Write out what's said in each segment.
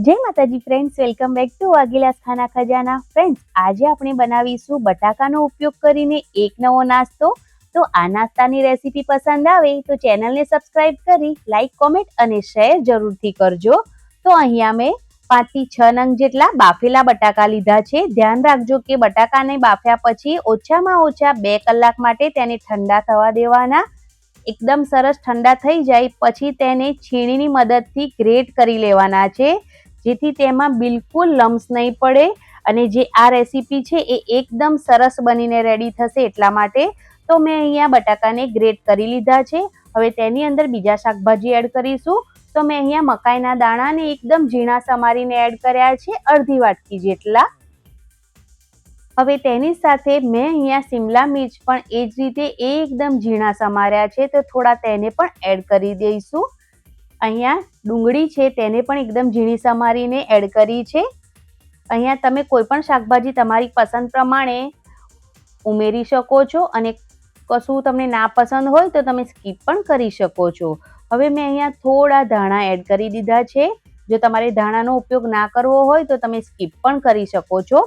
જય માતાજી friends, welcome back to Vaghela's ખાના ખજાના. ફ્રેન્ડ્સ, આજે આપણે બનાવીશું બટાકાનો ઉપયોગ કરીને એક નવો નાસ્તો. તો આ નાસ્તાની રેસીપી પસંદ આવે તો ચેનલને સબસ્ક્રાઇબ કરી લાઈક, કોમેન્ટ અને શેર જરૂરથી કરજો. તો અહીંયા મેં 5 થી 6 નંગ જેટલા બાફેલા બટાકા લીધા છે. ધ્યાન રાખજો કે બટાકાને બાફ્યા પછી ઓછામાં ઓછા 2 કલાક માટે તેને ઠંડા થવા દેવાના. એકદમ સરસ ઠંડા થઈ જાય પછી તેને છીણીની મદદથી ગ્રેટ કરી લેવાના છે, જેથી તેમાં બિલકુલ લમ્સ નહીં પડે અને જે આ રેસીપી છે એ એકદમ સરસ બનીને રેડી થશે. એટલા માટે તો મેં અહીંયા બટાકાને ગ્રેટ કરી લીધા છે. હવે તેની અંદર બીજા શાકભાજી એડ કરીશું. તો મેં અહીંયા મકાઈના દાણાને એકદમ ઝીણા સમારીને એડ કર્યા છે, અડધી વાટકી જેટલા. હવે તેની સાથે મેં અહીંયા શિમલા મિર્ચ પણ એ જ રીતે એકદમ ઝીણા સમાર્યા છે, તો થોડા તેને પણ એડ કરી દઈશું. અહીંયા ડુંગળી છે તેને પણ એકદમ ઝીણી સમારીને એડ કરી છે. અહીંયા તમે કોઈ પણ શાકભાજી તમારી પસંદ પ્રમાણે ઉમેરી શકો છો અને કશું તમને ના પસંદ હોય તો તમે સ્કીપ પણ કરી શકો છો. હવે મેં અહીંયા થોડા ધાણા એડ કરી દીધા છે. જો તમારે ધાણાનો ઉપયોગ ના કરવો હોય તો તમે સ્કીપ પણ કરી શકો છો.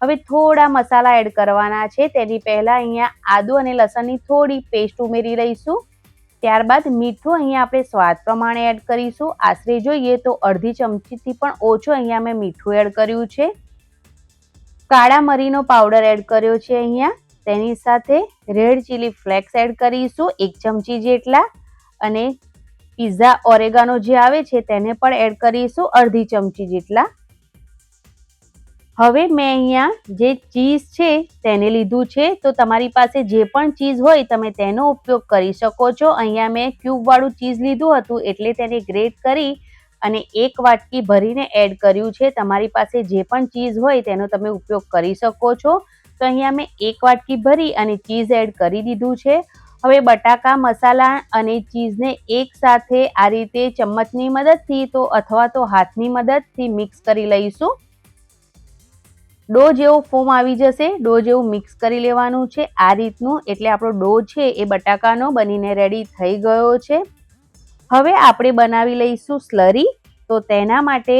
હવે થોડા મસાલા એડ કરવાના છે. તેની પહેલા અહીંયા આદુ અને લસણની થોડી પેસ્ટ ઉમેરી લઈશું. ત્યારબાદ મીઠું અહીંયા આપણે સ્વાદ પ્રમાણે એડ કરીશું. આશરે જોઈએ તો અડધી ચમચીથી પણ ઓછું અહીંયા મેં મીઠું એડ કર્યું છે. કાળા મરીનો પાવડર એડ કર્યો છે અહીંયા. તેની સાથે રેડ ચીલી ફ્લેક્સ એડ કરીશું 1 ચમચી જેટલા, અને પિઝા ઓરેગાનો જે આવે છે તેને પણ એડ કરીશું અડધી ચમચી જેટલા. હવે મેં અહીંયા જે ચીઝ છે તેને લીધું છે, તો તમારી પાસે જે પણ ચીઝ હોય તમે તેનો ઉપયોગ કરી શકો છો. અહીંયા મેં ક્યુબવાળું ચીઝ લીધું હતું એટલે તેને ગ્રેટ કરી અને 1 વાટકી ભરીને એડ કર્યું છે. તમારી પાસે જે પણ ચીઝ હોય તેનો તમે ઉપયોગ કરી શકો છો. તો અહીંયા મેં 1 વાટકી ભરી અને ચીઝ એડ કરી દીધું છે. હવે બટાકા, મસાલા અને ચીઝને એક સાથે આ રીતે ચમચની મદદથી તો અથવા તો હાથની મદદથી મિક્સ કરી લઈશું. ડો જેવો ફોર્મ આવી જશે, ડો જેવું મિક્સ કરી લેવાનું છે આ રીતનું. એટલે આપણો ડો છે એ બટાકાનો બનીને રેડી થઈ ગયો છે. હવે આપણે બનાવી લઈશું સ્લરી. તો તેના માટે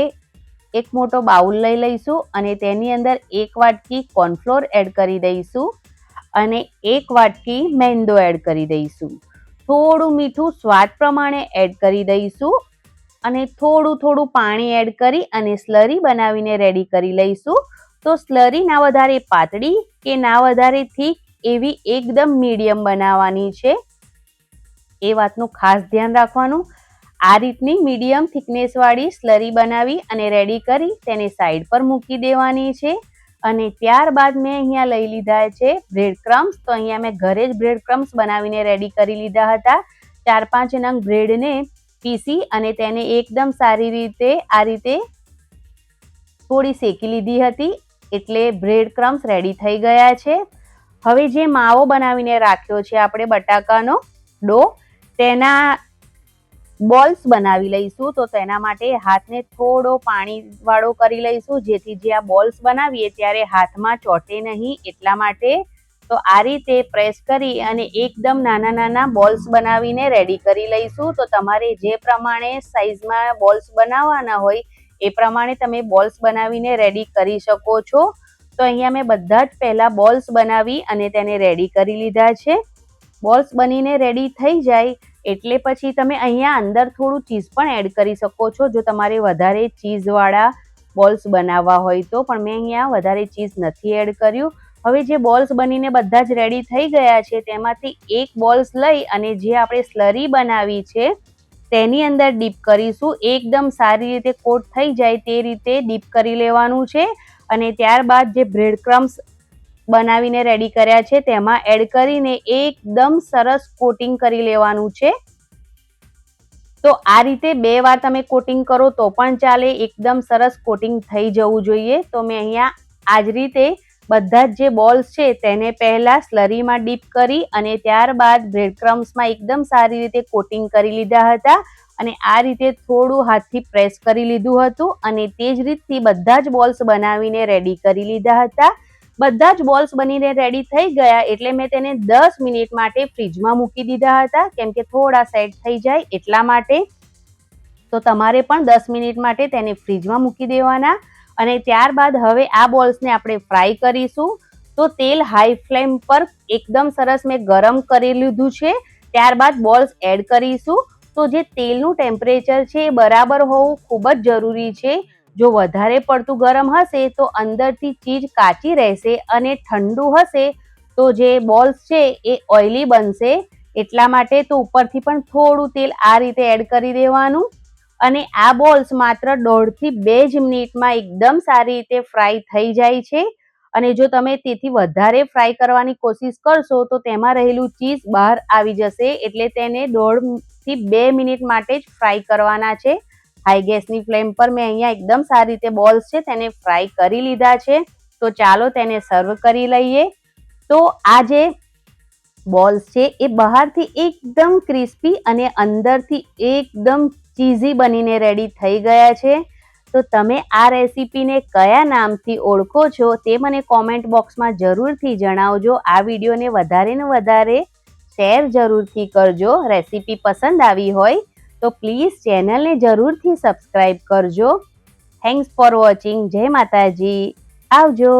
એક મોટો બાઉલ લઈ લઈશું અને તેની અંદર 1 વાટકી કોર્નફ્લોર એડ કરી દઈશું અને 1 વાટકી મેંદો એડ કરી દઈશું. થોડું મીઠું સ્વાદ પ્રમાણે એડ કરી દઈશું અને થોડું પાણી એડ કરી અને સ્લરી બનાવીને રેડી કરી લઈશું. તો સ્લરી ના વધારે પાતળી કે ના વધારે થીક, એવી એકદમ મીડિયમ બનાવવાની છે. એ વાતનું ખાસ ધ્યાન રાખવાનું. આ રીતની મીડિયમ થિકનેસ વાળી સ્લરી બનાવી અને રેડી કરી તેને સાઈડ પર મૂકી દેવાની છે. અને ત્યારબાદ મેં અહીંયા લઈ લીધા છે બ્રેડ ક્રમ્સ. તો અહીંયા મેં ઘરે જ બ્રેડ ક્રમ્સ બનાવીને રેડી કરી લીધા હતા. 4-5 નંગ બ્રેડને પીસી અને તેને એકદમ સારી રીતે આ રીતે થોડી શેકી લીધી હતી, એટલે બ્રેડ ક્રમ્સ રેડી થઈ ગયા છે. હવે જે માવો બનાવીને રાખ્યો છે આપણે બટાકાનો ડો, તેના બોલ્સ બનાવી લઈશું. તો તેના માટે હાથને થોડો પાણીવાળો કરી લઈશું, જેથી જે આ બોલ્સ બનાવીએ ત્યારે હાથમાં ચોંટે નહીં. એટલા માટે તો આ રીતે પ્રેસ કરી અને એકદમ નાના બોલ્સ બનાવીને રેડી કરી લઈશું. તો તમારે જે પ્રમાણે સાઈઝમાં બોલ્સ બનાવવાના હોય એ પ્રમાણે તમે બોલ્સ બનાવીને રેડી કરી શકો છો. તો અહીંયા મેં બધા જ પહેલા બોલ્સ બનાવી અને તેને રેડી કરી લીધા છે. બોલ્સ બનીને રેડી થઈ જાય એટલે પછી તમે અહીંયા અંદર થોડું ચીઝ પણ એડ કરી શકો છો, જો તમારે વધારે ચીઝવાળા બોલ્સ બનાવવા હોય તો. પણ મેં અહીંયા વધારે ચીઝ નથી એડ કર્યું. હવે જે બોલ્સ બનીને બધા જ રેડી થઈ ગયા છે તેમાંથી એક બોલ્સ લઈ અને જે આપણે સ્લરી બનાવી છે તેની અંદર ડીપ કરીશું. એકદમ સારી રીતે કોટ થઈ જાય તે રીતે ડીપ કરી લેવાનું છે. અને ત્યારબાદ જે બ્રેડ ક્રમ્સ બનાવીને રેડી કર્યા છે તેમાં એડ કરીને એકદમ સરસ કોટિંગ કરી લેવાનું છે. તો આ રીતે 2 વાર તમે કોટિંગ કરો તો પણ ચાલે, એકદમ સરસ કોટિંગ થઈ જવું જોઈએ. તો મેં અહીંયા આ જ રીતે બધા જ જે બોલ્સ છે તેને પહેલા સ્લરીમાં ડીપ કરી અને ત્યારબાદ બ્રેડ ક્રમ્સમાં એકદમ સારી રીતે કોટિંગ કરી લીધા હતા. અને આ રીતે થોડું હાથથી પ્રેસ કરી લીધું હતું અને તે જ રીતથી બધા જ બોલ્સ બનાવીને રેડી કરી લીધા હતા. બધા જ બોલ્સ બનીને રેડી થઈ ગયા એટલે મેં તેને 10 મિનિટ માટે ફ્રીજમાં મૂકી દીધા હતા, કેમ કે થોડા સેટ થઈ જાય એટલા માટે. તો તમારે પણ 10 મિનિટ માટે તેને ફ્રીજમાં મૂકી દેવાના. અને ત્યારબાદ હવે આ બોલ્સને આપણે ફ્રાય કરીશું. તો તેલ હાઈ ફ્લેમ પર એકદમ સરસ મેં ગરમ કરી લીધું છે. ત્યારબાદ બોલ્સ એડ કરીશું. તો જે તેલનું ટેમ્પરેચર છે એ બરાબર હોવું ખૂબ જ જરૂરી છે. જો વધારે પડતું ગરમ હશે તો અંદરથી ચીઝ કાચી રહેશે, અને ઠંડુ હશે તો જે બોલ્સ છે એ ઓઇલી બનશે. એટલા માટે તો ઉપરથી પણ થોડું તેલ આ રીતે એડ કરી દેવાનું. અને આ બોલ્સ માત્ર 1.5 થી 2 જ મિનિટમાં એકદમ સારી રીતે ફ્રાય થઈ જાય છે. અને જો તમે તેથી વધારે ફ્રાય કરવાની કોશિશ કરશો તો તેમાં રહેલું ચીઝ બહાર આવી જશે. એટલે તેને 1.5 થી 2 મિનિટ માટે જ ફ્રાય કરવાના છે. હાઈ ગેસની ફ્લેમ પર મેં અહીંયા એકદમ સારી રીતે બોલ્સ છે તેને ફ્રાય કરી લીધા છે. તો ચાલો તેને સર્વ કરી લઈએ. તો આ જે બોલ્સ છે એ બહારથી એકદમ ક્રિસ્પી અને અંદરથી એકદમ ચીઝી બનીને રેડી થઈ ગયા છે. તો તમે આ રેસીપીને કયા નામથી ઓળખો છો તે મને કોમેન્ટ બોક્સમાં જરૂરથી જણાવજો. આ વિડીયોને વધારે ને વધારે શેર જરૂરથી કરજો. રેસીપી પસંદ આવી હોય તો પ્લીઝ ચેનલને જરૂરથી સબસ્ક્રાઈબ કરજો. Thanks for watching. જય માતાજી. આવજો.